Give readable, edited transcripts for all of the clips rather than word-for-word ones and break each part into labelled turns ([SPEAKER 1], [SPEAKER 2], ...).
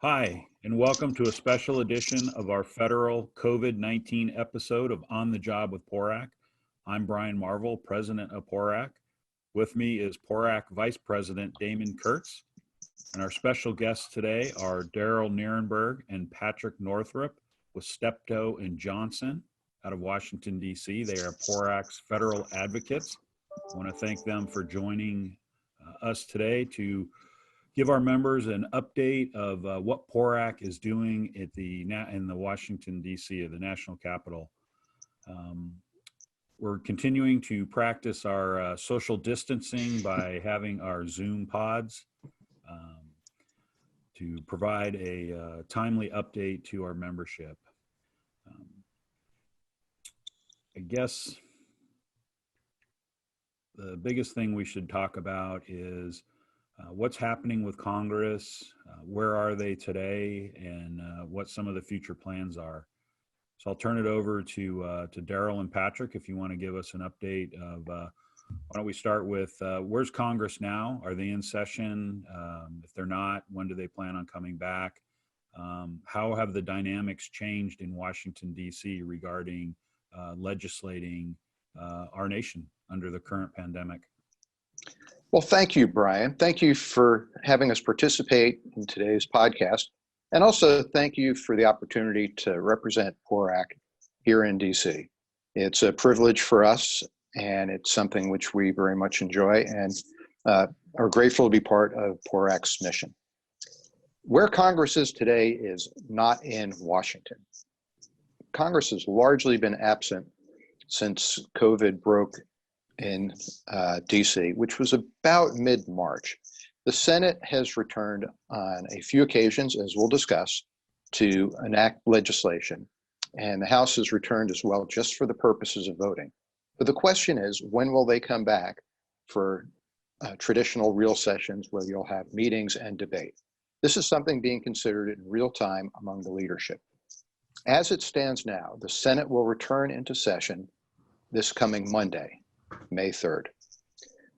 [SPEAKER 1] Hi, and welcome to a special edition of our federal COVID-19 episode of On the Job with PORAC. I'm Brian Marvel, president of PORAC. With me is PORAC Vice President Damon Kurtz, and our special guests today are Darryl Nirenberg and Patrick Northrup with Steptoe and Johnson out of Washington, D.C. They are PORAC's federal advocates. I want to thank them for joining us today to give our members an update of what PORAC is doing at in the Washington, D.C., the national capital. We're continuing to practice our social distancing by having our Zoom pods to provide a timely update to our membership. I guess the biggest thing we should talk about is what's happening with Congress, where are they today, and what some of the future plans are. So I'll turn it over to Darryl and Patrick if you want to give us an update of, why don't we start with where's Congress now? Are they in session? If they're not, when do they plan on coming back? How have the dynamics changed in Washington, D.C. regarding legislating our nation under the current pandemic?
[SPEAKER 2] Well, thank you, Brian. Thank you for having us participate in today's podcast. And also thank you for the opportunity to represent PORAC here in DC. It's a privilege for us, and it's something which we very much enjoy and are grateful to be part of PORAC's mission. Where Congress is today is not in Washington. Congress has largely been absent since COVID broke in DC, which was about mid-March. The Senate has returned on a few occasions, as we'll discuss, to enact legislation, and the House has returned as well just for the purposes of voting. But the question is, when will they come back for traditional real sessions where you'll have meetings and debate? This is something being considered in real time among the leadership. As it stands now, the Senate will return into session this coming Monday, May 3rd.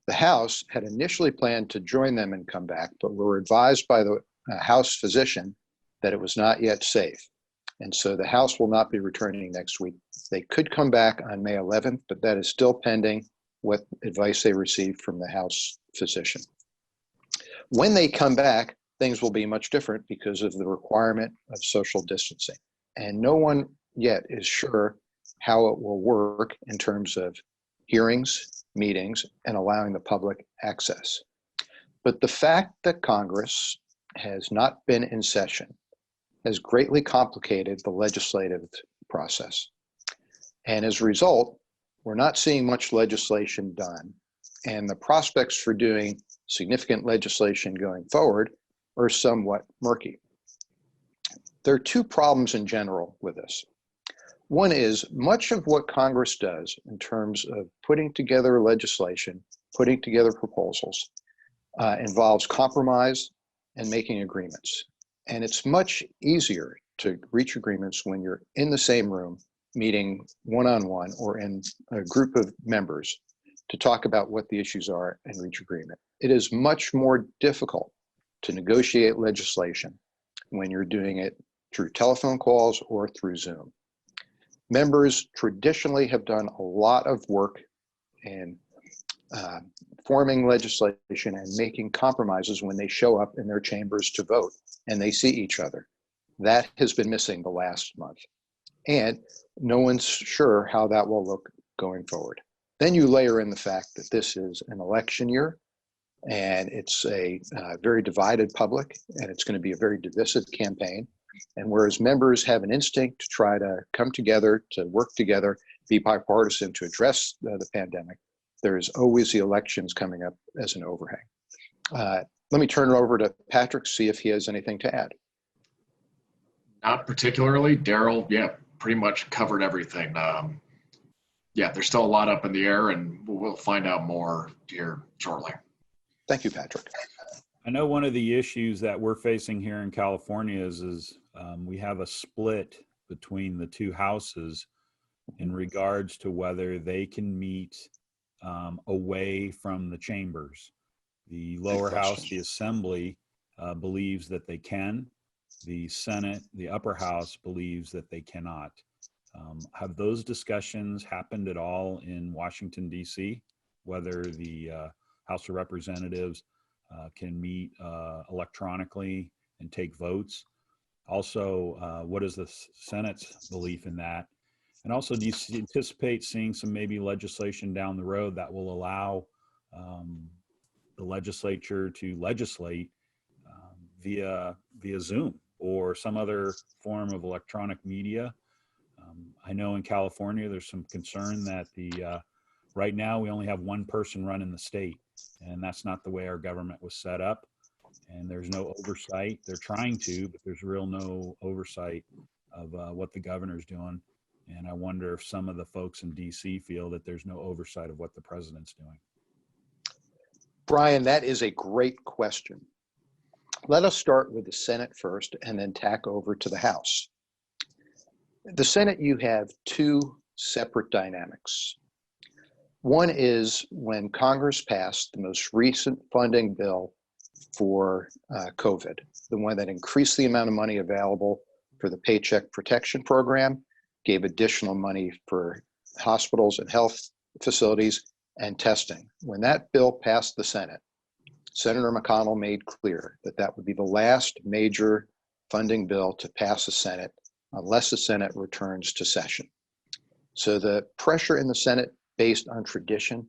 [SPEAKER 2] The House had initially planned to join them and come back, but were advised by the House physician that it was not yet safe. And so the House will not be returning next week. They could come back on May 11th, but that is still pending what advice they received from the House physician. When they come back, things will be much different because of the requirement of social distancing. And no one yet is sure how it will work in terms of hearings, meetings, and allowing the public access. But the fact that Congress has not been in session has greatly complicated the legislative process. And as a result, we're not seeing much legislation done. And the prospects for doing significant legislation going forward are somewhat murky. There are two problems in general with this. One is much of what Congress does in terms of putting together legislation, putting together proposals, involves compromise and making agreements. And it's much easier to reach agreements when you're in the same room, meeting one-on-one or in a group of members to talk about what the issues are and reach agreement. It is much more difficult to negotiate legislation when you're doing it through telephone calls or through Zoom. Members traditionally have done a lot of work in forming legislation and making compromises when they show up in their chambers to vote and they see each other. That has been missing the last month. And no one's sure how that will look going forward. Then you layer in the fact that this is an election year and it's a very divided public, and it's going to be a very divisive campaign. And whereas members have an instinct to try to come together, to work together, be bipartisan to address the pandemic, there is always the elections coming up as an overhang. Let me turn it over to Patrick, see if he has anything to add.
[SPEAKER 3] Not particularly. Darryl, pretty much covered everything. There's still a lot up in the air, and we'll find out more here shortly.
[SPEAKER 2] Thank you, Patrick.
[SPEAKER 1] I know one of the issues that we're facing here in California is we have a split between the two houses in regards to whether they can meet away from the chambers. The lower house, the assembly, believes that they can. The Senate, the upper house, believes that they cannot. Have those discussions happened at all in Washington, D.C., whether the House of Representatives can meet electronically and take votes? Also, what is the Senate's belief in that? And also, do you anticipate seeing some maybe legislation down the road that will allow the legislature to legislate via Zoom or some other form of electronic media? I know in California, there's some concern that right now we only have one person running the state, and that's not the way our government was set up. And there's no oversight. They're trying to, but there's no oversight of what the governor's doing. And I wonder if some of the folks in DC feel that there's no oversight of what the president's doing.
[SPEAKER 2] Brian, that is a great question. Let us start with the Senate first and then tack over to the House. The Senate, you have two separate dynamics. One is when Congress passed the most recent funding bill for COVID, the one that increased the amount of money available for the Paycheck Protection Program, gave additional money for hospitals and health facilities and testing. When that bill passed the Senate, Senator McConnell made clear that that would be the last major funding bill to pass the Senate unless the Senate returns to session. So the pressure in the Senate based on tradition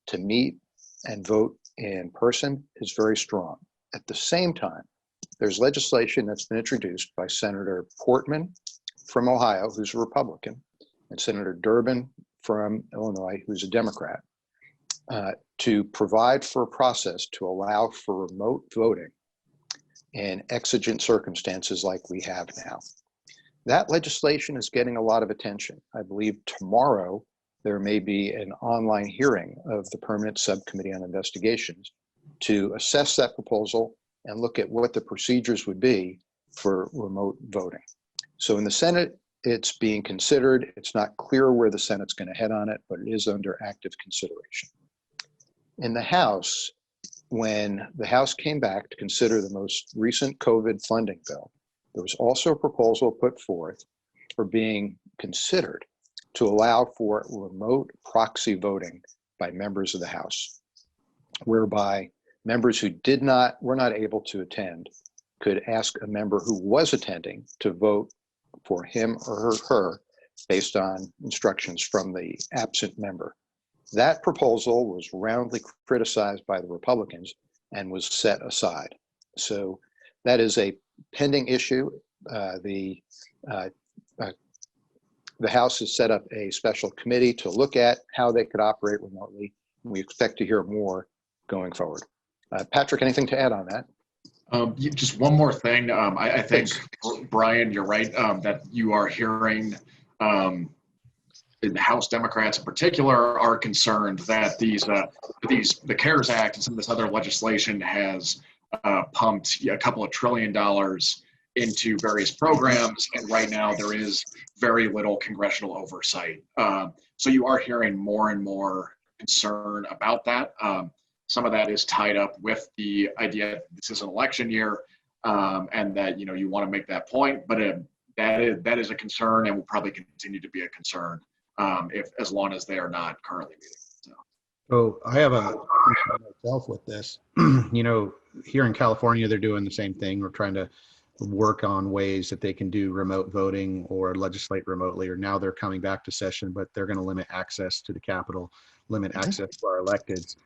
[SPEAKER 2] to meet and vote in person is very strong. At the same time, there's legislation that's been introduced by Senator Portman from Ohio, who's a Republican, and Senator Durbin from Illinois, who's a Democrat, to provide for a process to allow for remote voting in exigent circumstances like we have now. That legislation is getting a lot of attention. I believe tomorrow there may be an online hearing of the Permanent Subcommittee on Investigations to assess that proposal and look at what the procedures would be for remote voting. So in the Senate, it's being considered. It's not clear where the Senate's going to head on it, but it is under active consideration. In the House, when the House came back to consider the most recent COVID funding bill, there was also a proposal put forth for being considered to allow for remote proxy voting by members of the House, whereby members who were not able to attend could ask a member who was attending to vote for him or her based on instructions from the absent member. That proposal was roundly criticized by the Republicans and was set aside. So that is a pending issue. The House has set up a special committee to look at how they could operate remotely. We expect to hear more going forward. Patrick, anything to add on that?
[SPEAKER 3] Just one more thing. I think, Brian, you're right, that you are hearing the House Democrats in particular are concerned that the CARES Act and some of this other legislation has pumped a couple of $1 trillion into various programs, and right now there is very little congressional oversight. So you are hearing more and more concern about that. Some of that is tied up with the idea that this is an election year, and that you want to make that point, but that is a concern and will probably continue to be a concern as long as they are not currently meeting.
[SPEAKER 4] So I have a concern myself with this. Here in California, they're doing the same thing. We're trying to work on ways that they can do remote voting or legislate remotely, or now they're coming back to session, but they're going to limit access to the Capitol, limit access to our electeds.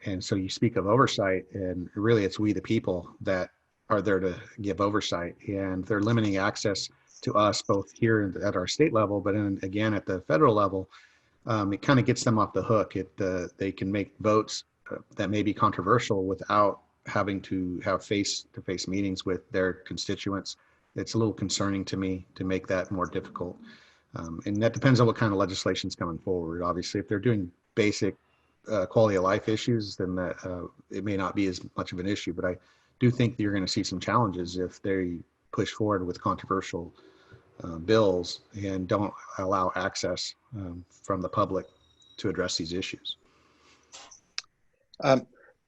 [SPEAKER 4] And so you speak of oversight, and really it's we the people that are there to give oversight, and they're limiting access to us both here at our state level, but then again at the federal level. It kind of gets them off the hook. They can make votes that may be controversial without having to have face-to-face meetings with their constituents. It's a little concerning to me to make that more difficult. And that depends on what kind of legislation is coming forward. Obviously, if they're doing basic quality of life issues, then it may not be as much of an issue. But I do think that you're going to see some challenges if they push forward with controversial bills and don't allow access from the public to address these issues.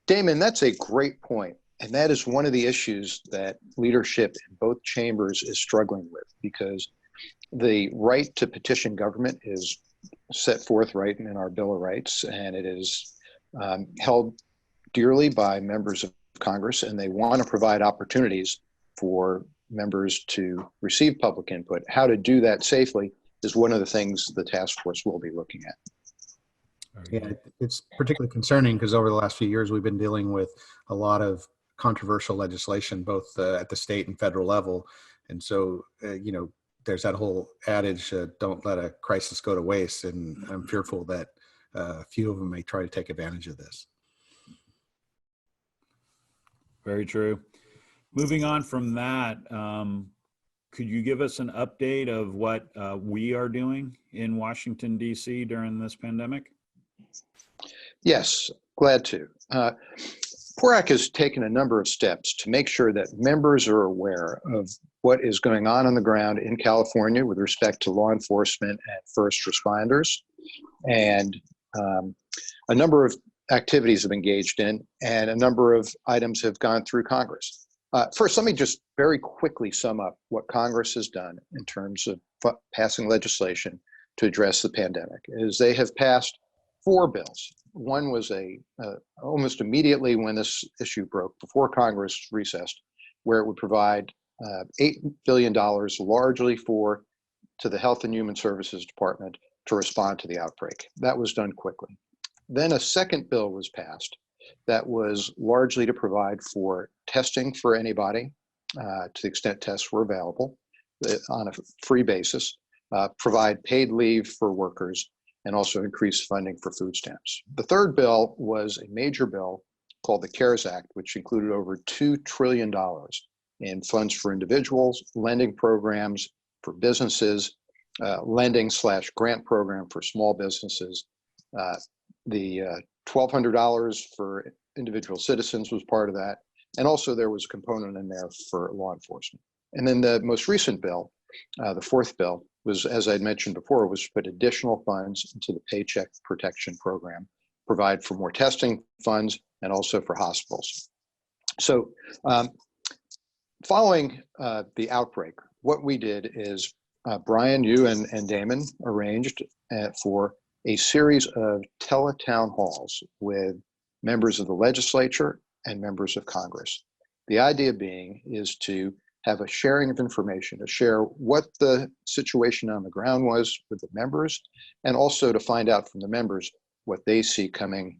[SPEAKER 2] Damon, that's a great point. And that is one of the issues that leadership in both chambers is struggling with, because the right to petition government is set forth right in our Bill of Rights, and it is held dearly by members of Congress, and they want to provide opportunities for members to receive public input. How to do that safely is one of the things the task force will be looking at.
[SPEAKER 4] Yeah, it's particularly concerning because over the last few years, we've been dealing with a lot of controversial legislation, both at the state and federal level. And so, there's that whole adage, don't let a crisis go to waste. And I'm fearful that a few of them may try to take advantage of this.
[SPEAKER 1] Very true. Moving on from that, could you give us an update of what we are doing in Washington, D.C. during this pandemic?
[SPEAKER 2] Yes, glad to. PORAC has taken a number of steps to make sure that members are aware of what is going on the ground in California with respect to law enforcement and first responders. And a number of activities have engaged in, and a number of items have gone through Congress. First, let me just very quickly sum up what Congress has done in terms of passing legislation to address the pandemic. Is they have passed 4 bills. One was almost immediately when this issue broke, before Congress recessed, where it would provide $8 billion largely to the Health and Human Services Department to respond to the outbreak. That was done quickly. Then a second bill was passed that was largely to provide for testing for anybody, to the extent tests were available, on a free basis, provide paid leave for workers, and also increase funding for food stamps. The third bill was a major bill called the CARES Act, which included over $2 trillion in funds for individuals, lending programs for businesses, lending/grant program for small businesses. The $1,200 for individual citizens was part of that. And also there was a component in there for law enforcement. And then the most recent bill, the fourth bill, was, as I mentioned before, was to put additional funds into the Paycheck Protection Program, provide for more testing funds, and also for hospitals. So following the outbreak, what we did is Brian, you and Damon arranged for a series of teletown halls with members of the legislature and members of Congress. The idea being is to have a sharing of information, to share what the situation on the ground was with the members, and also to find out from the members what they see coming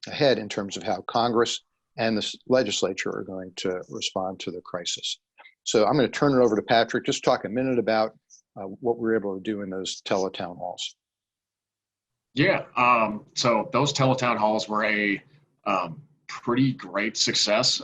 [SPEAKER 2] ahead in terms of how Congress and the legislature are going to respond to the crisis. So I'm going to turn it over to Patrick, just talk a minute about what we were able to do in those teletown halls.
[SPEAKER 3] Yeah, so those teletown halls were a pretty great success.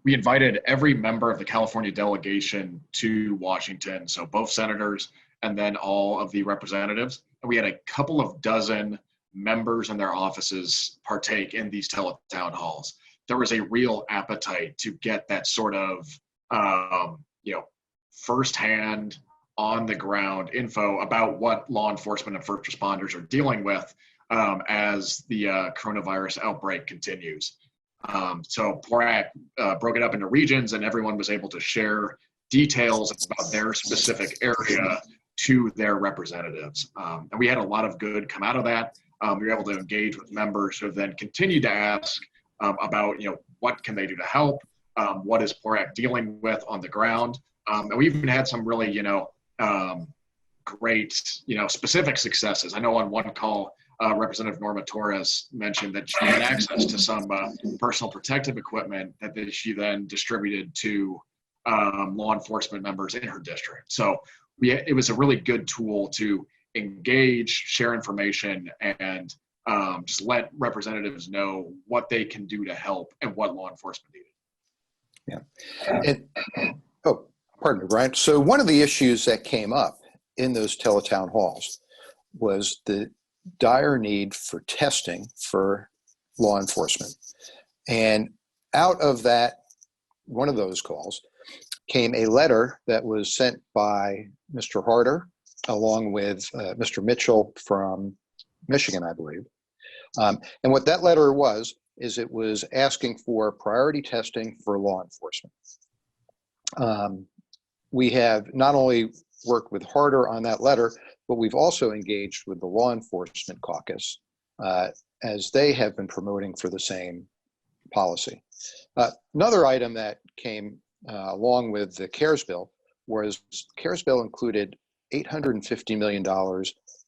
[SPEAKER 3] We invited every member of the California delegation to Washington, so both senators and then all of the representatives. And we had a couple of dozen members and their offices partake in these teletown halls. There was a real appetite to get that sort of, firsthand, on the ground info about what law enforcement and first responders are dealing with as the coronavirus outbreak continues. So PORAC broke it up into regions, and everyone was able to share details about their specific area to their representatives. And we had a lot of good come out of that. We were able to engage with members who have then continued to ask about, what can they do to help? What is PORAC dealing with on the ground? And we even had some really, great, specific successes. I know on one call, Representative Norma Torres mentioned that she had access to some personal protective equipment that she then distributed to law enforcement members in her district. So it was a really good tool to engage, share information, and just let representatives know what they can do to help and what law enforcement needed.
[SPEAKER 2] Yeah. Pardon me, Brian. So one of the issues that came up in those teletown halls was the dire need for testing for law enforcement. And out of that, one of those calls came a letter that was sent by Mr. Harder along with Mr. Mitchell from Michigan, I believe. And what that letter was is it was asking for priority testing for law enforcement. We have not only worked with Harder on that letter, but we've also engaged with the Law Enforcement Caucus, as they have been promoting for the same policy. Another item that came along with the CARES bill was CARES bill included $850 million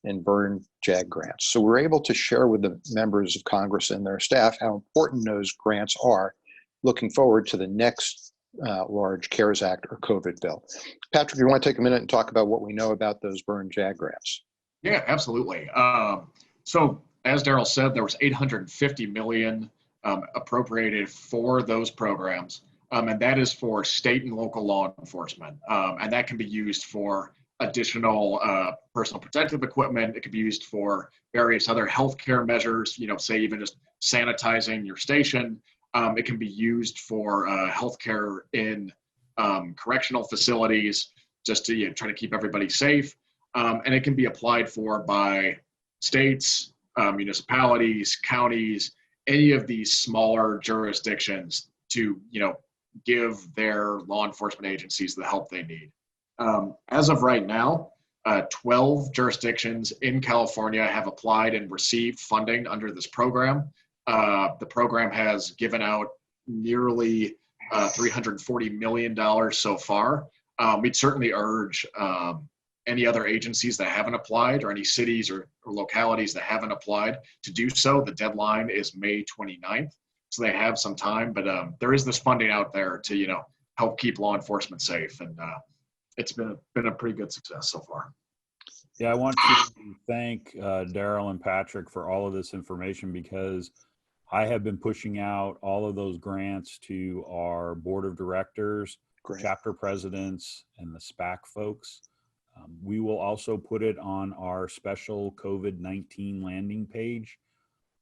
[SPEAKER 2] in burn JAG grants. So we're able to share with the members of Congress and their staff how important those grants are, looking forward to the next large CARES Act or COVID bill. Patrick, you want to take a minute and talk about what we know about those burn JAG grants?
[SPEAKER 3] Yeah, absolutely. So as Darryl said, there was $850 million appropriated for those programs. And that is for state and local law enforcement. And that can be used for additional personal protective equipment. It could be used for various other healthcare measures, say even just sanitizing your station. It can be used for healthcare in correctional facilities, just to try to keep everybody safe. And it can be applied for by states, municipalities, counties, any of these smaller jurisdictions to, give their law enforcement agencies the help they need. As of right now, 12 jurisdictions in California have applied and received funding under this program. The program has given out nearly $340 million so far. We'd certainly urge any other agencies that haven't applied, or any cities or localities that haven't applied, to do so. The deadline is May 29th, so they have some time, but there is this funding out there to, help keep law enforcement safe, and it's been a pretty good success so far.
[SPEAKER 1] Yeah, I want to thank Darryl and Patrick for all of this information, because I have been pushing out all of those grants to our board of directors, chapter presidents, and the SPAC folks. We will also put it on our special COVID-19 landing page.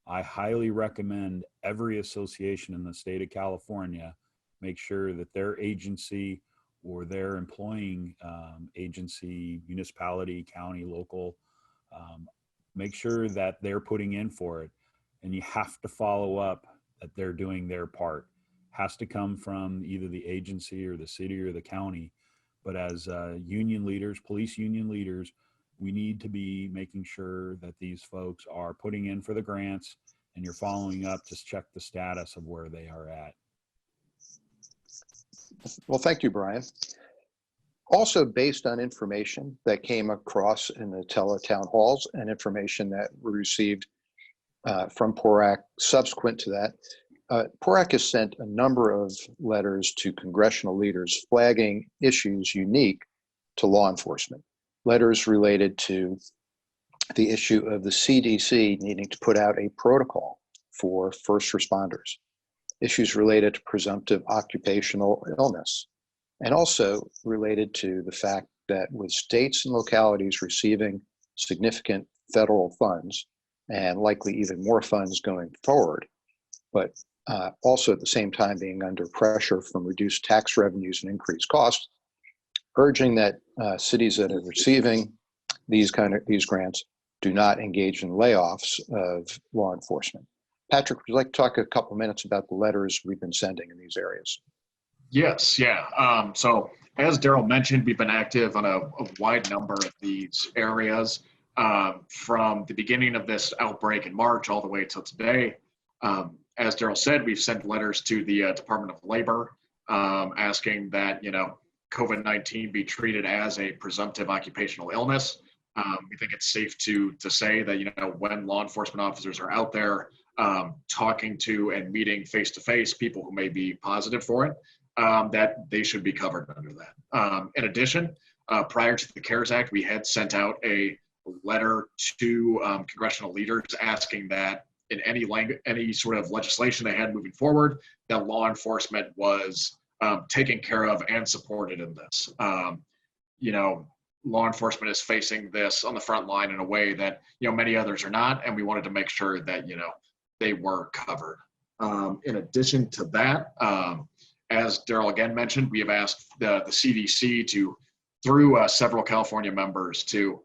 [SPEAKER 1] I highly recommend every association in the state of California make sure that their agency or their employing agency, municipality, county, local, make sure that they're putting in for it. And you have to follow up that they're doing their part. Has to come from either the agency or the city or the county. But as union leaders, police union leaders, we need to be making sure that these folks are putting in for the grants, and you're following up to check the status of where they are at.
[SPEAKER 2] Well, thank you, Brian. Also, based on information that came across in the town halls and information that we received from PORAC subsequent to that, PORAC has sent a number of letters to congressional leaders flagging issues unique to law enforcement. Letters related to the issue of the CDC needing to put out a protocol for first responders, issues related to presumptive occupational illness, and also related to the fact that with states and localities receiving significant federal funds, and likely even more funds going forward, but also at the same time being under pressure from reduced tax revenues and increased costs, urging that cities that are receiving these grants do not engage in layoffs of law enforcement. Patrick, would you like to talk a couple minutes about the letters we've been sending in these areas?
[SPEAKER 3] Yes, yeah. So as Darryl mentioned, we've been active on a wide number of these areas from the beginning of this outbreak in March all the way till today. As Darryl said, we've sent letters to the Department of Labor asking that, COVID-19 be treated as a presumptive occupational illness. We think it's safe to say that, when law enforcement officers are out there talking to and meeting face-to-face people who may be positive for it, that they should be covered under that. In addition, prior to the CARES Act, we had sent out a letter to congressional leaders asking that in any sort of legislation they had moving forward, that law enforcement was taken care of and supported in this. Law enforcement is facing this on the front line in a way that, many others are not, and we wanted to make sure that, they were covered. In addition to that, as Darryl again mentioned, we have asked the CDC through several California members, to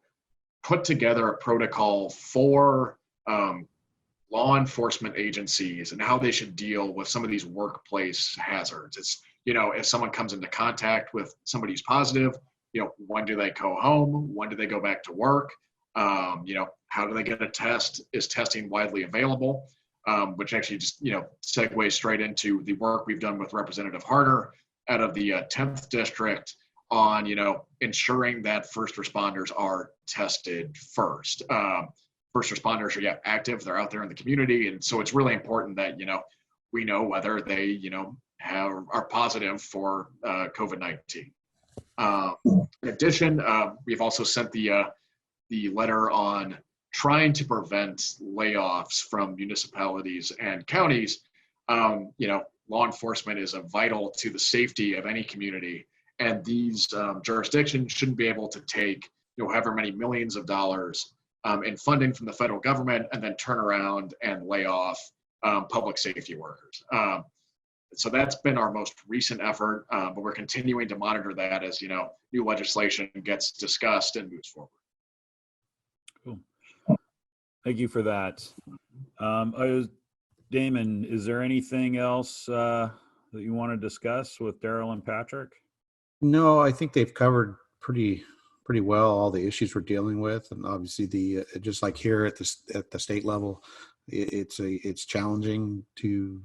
[SPEAKER 3] put together a protocol for law law enforcement agencies and how they should deal with some of these workplace hazards. It's, if someone comes into contact with somebody who's positive, when do they go home? When do they go back to work? How do they get a test? Is testing widely available? Which actually just, segues straight into the work we've done with Representative Harder out of the 10th district on, ensuring that first responders are tested first. First responders are active, they're out there in the community. And so it's really important that, we know whether they, are positive for COVID-19. In addition, we've also sent the letter on trying to prevent layoffs from municipalities and counties. Law enforcement is vital to the safety of any community, and these jurisdictions shouldn't be able to take however many millions of dollars in funding from the federal government and then turn around and lay off public safety workers. So that's been our most recent effort, but we're continuing to monitor that as new legislation gets discussed and moves forward.
[SPEAKER 1] Cool. Thank you for that. Damon, is there anything else that you want to discuss with Darryl and Patrick?
[SPEAKER 4] No, I think they've covered pretty well all the issues we're dealing with, and obviously just like here at the state level, it's challenging to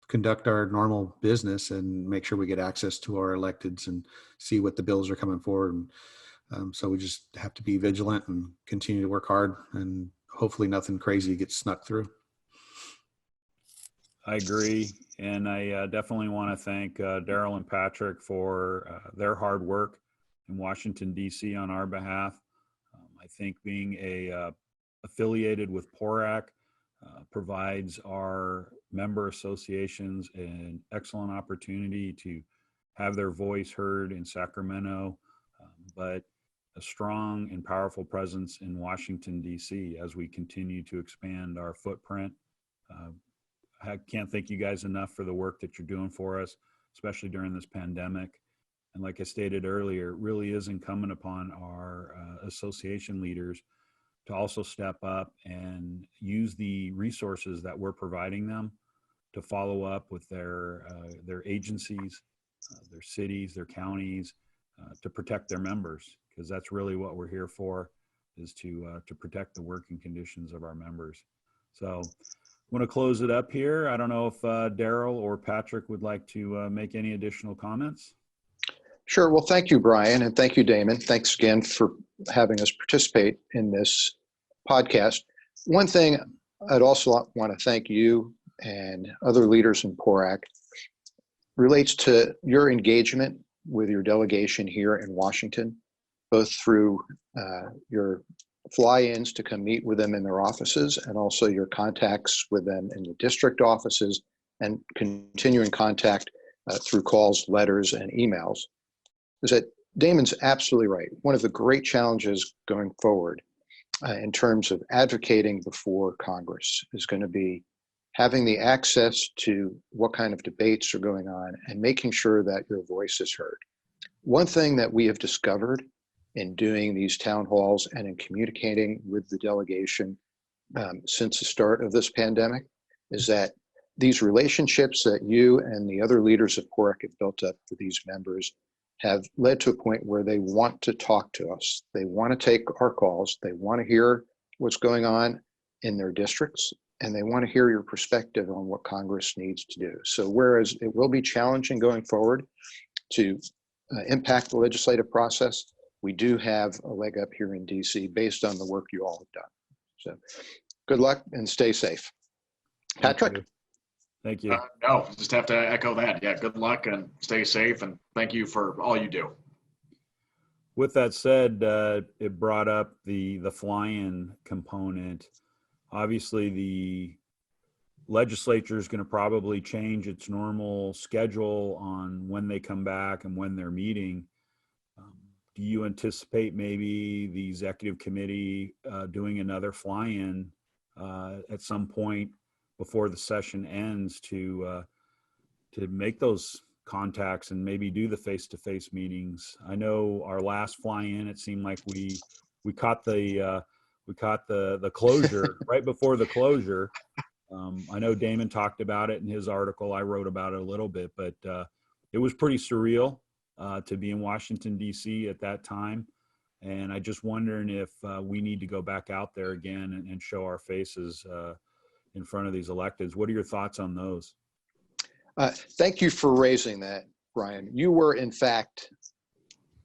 [SPEAKER 4] conduct our normal business and make sure we get access to our electeds and see what the bills are coming forward. And so we just have to be vigilant and continue to work hard, and hopefully nothing crazy gets snuck through.
[SPEAKER 1] I agree. And I definitely want to thank Darryl and Patrick for their hard work in Washington, D.C. on our behalf. I think being affiliated with PORAC provides our member associations an excellent opportunity to have their voice heard in Sacramento, but a strong and powerful presence in Washington, D.C. as we continue to expand our footprint. I can't thank you guys enough for the work that you're doing for us, especially during this pandemic. And like I stated earlier, it really is incumbent upon our association leaders to also step up and use the resources that we're providing them to follow up with their agencies, their cities, their counties, to protect their members, because that's really what we're here for, is to protect the working conditions of our members. So I want to close it up here. I don't know if Darryl or Patrick would like to make any additional comments.
[SPEAKER 2] Sure. Well, thank you, Brian, and thank you, Damon. Thanks again for having us participate in this podcast. One thing I'd also want to thank you and other leaders in PORAC relates to your engagement with your delegation here in Washington, both through your fly-ins to come meet with them in their offices, and also your contacts with them in the district offices, and continuing contact through calls, letters, and emails. Is that Damon's absolutely right. One of the great challenges going forward in terms of advocating before Congress is going to be having the access to what kind of debates are going on and making sure that your voice is heard. One thing that we have discovered in doing these town halls and in communicating with the delegation since the start of this pandemic is that these relationships that you and the other leaders of PORAC have built up for these members have led to a point where they want to talk to us. They want to take our calls. They want to hear what's going on in their districts, and they want to hear your perspective on what Congress needs to do. So whereas it will be challenging going forward to impact the legislative process, we do have a leg up here in DC based on the work you all have done. So good luck and stay safe. Patrick?
[SPEAKER 1] Thank you.
[SPEAKER 3] No, just have to echo that. Yeah, good luck and stay safe, and thank you for all you do.
[SPEAKER 1] With that said, it brought up the fly-in component. Obviously, the legislature is going to probably change its normal schedule on when they come back and when they're meeting. Do you anticipate maybe the executive committee doing another fly-in at some point before the session ends to make those contacts and maybe do the face-to-face meetings? I know our last fly-in, it seemed like we caught the closure right before the closure. I know Damon talked about it in his article. I wrote about it a little bit, but it was pretty surreal to be in Washington, D.C. at that time. And I just wondering if we need to go back out there again and show our faces in front of these electeds. What are your thoughts on those?
[SPEAKER 2] Thank you for raising that, Brian. You were, in fact,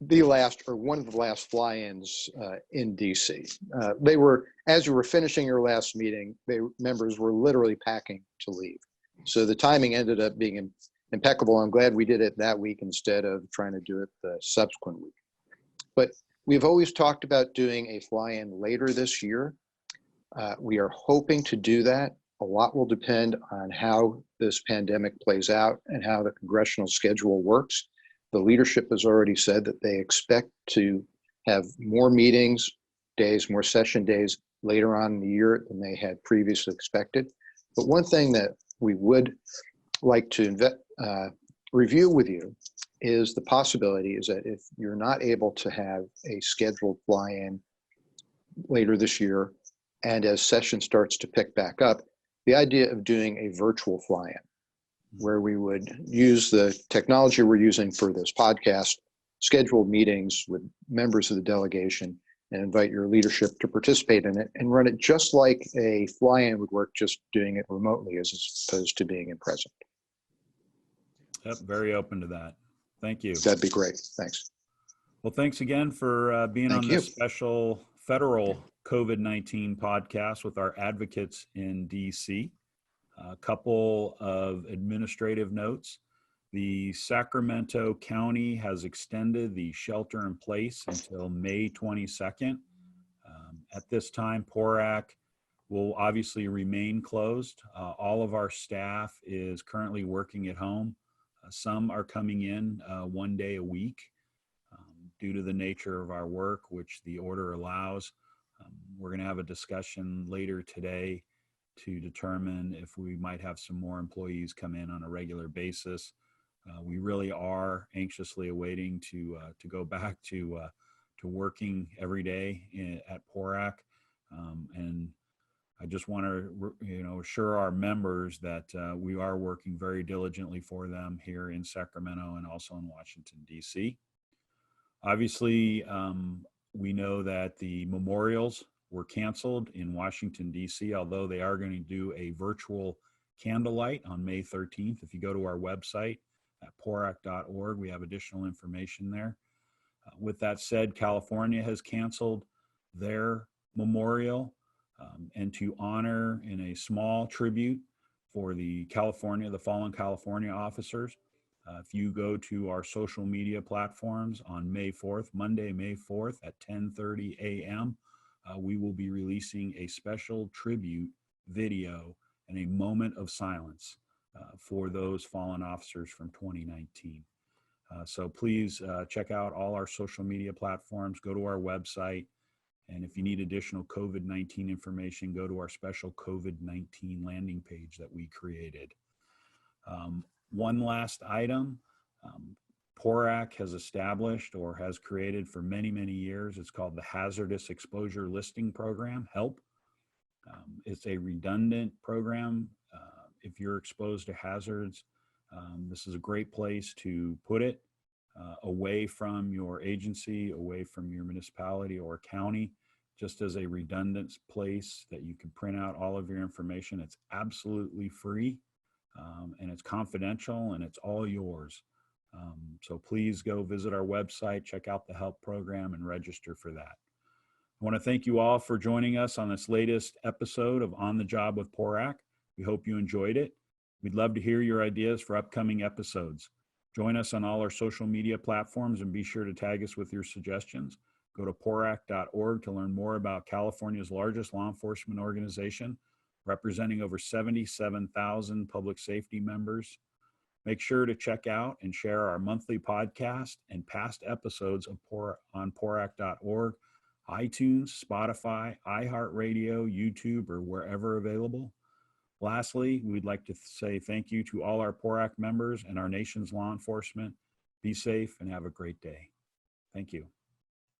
[SPEAKER 2] the last or one of the last fly-ins in DC. They were, as you were finishing your last meeting, members were literally packing to leave. So the timing ended up being impeccable. I'm glad we did it that week instead of trying to do it the subsequent week. But we've always talked about doing a fly-in later this year. We are hoping to do that. A lot will depend on how this pandemic plays out and how the congressional schedule works. The leadership has already said that they expect to have more meetings days, more session days later on in the year than they had previously expected. But one thing that we would like to review with you is the possibility is that if you're not able to have a scheduled fly-in later this year, and as session starts to pick back up, the idea of doing a virtual fly-in, where we would use the technology we're using for this podcast, schedule meetings with members of the delegation, and invite your leadership to participate in it and run it just like a fly-in would work, just doing it remotely as opposed to being in present.
[SPEAKER 1] Yep, very open to that. Thank you.
[SPEAKER 2] That'd be great. Thanks.
[SPEAKER 1] Well, thanks again for being on this special federal COVID-19 podcast with our advocates in DC. A couple of administrative notes. The Sacramento County has extended the shelter in place until May 22nd. At this time, PORAC will obviously remain closed. All of our staff is currently working at home. Some are coming in 1 day a week due to the nature of our work, which the order allows. We're going to have a discussion later today to determine if we might have some more employees come in on a regular basis. We really are anxiously awaiting to go back to working every day at PORAC, and I just want to assure our members that we are working very diligently for them here in Sacramento and also in Washington, D.C. Obviously, we know that the memorials were canceled in Washington, D.C., although they are going to do a virtual candlelight on May 13th. If you go to our website at PORAC.org, we have additional information there. With that said, California has canceled their memorial, and to honor in a small tribute for the fallen California officers. If you go to our social media platforms on May 4th, Monday, May 4th at 10:30 a.m., we will be releasing a special tribute video and a moment of silence for those fallen officers from 2019. So please check out all our social media platforms, go to our website, and if you need additional COVID-19 information, go to our special COVID-19 landing page that we created. One last item, PORAC has established or has created for many, many years. It's called the Hazardous Exposure Listing Program, HELP. It's a redundant program. If you're exposed to hazards, this is a great place to put it away from your agency, away from your municipality or county, just as a redundant place that you can print out all of your information. It's absolutely free, and it's confidential, and it's all yours. So please go visit our website, check out the HELP program, and register for that. I want to thank you all for joining us on this latest episode of On the Job with PORAC. We hope you enjoyed it. We'd love to hear your ideas for upcoming episodes. Join us on all our social media platforms and be sure to tag us with your suggestions. Go to PORAC.org to learn more about California's largest law enforcement organization, representing over 77,000 public safety members. Make sure to check out and share our monthly podcast and past episodes of on PORAC.org, iTunes, Spotify, iHeartRadio, YouTube, or wherever available. Lastly, we'd like to say thank you to all our PORAC members and our nation's law enforcement. Be safe and have a great day. Thank you.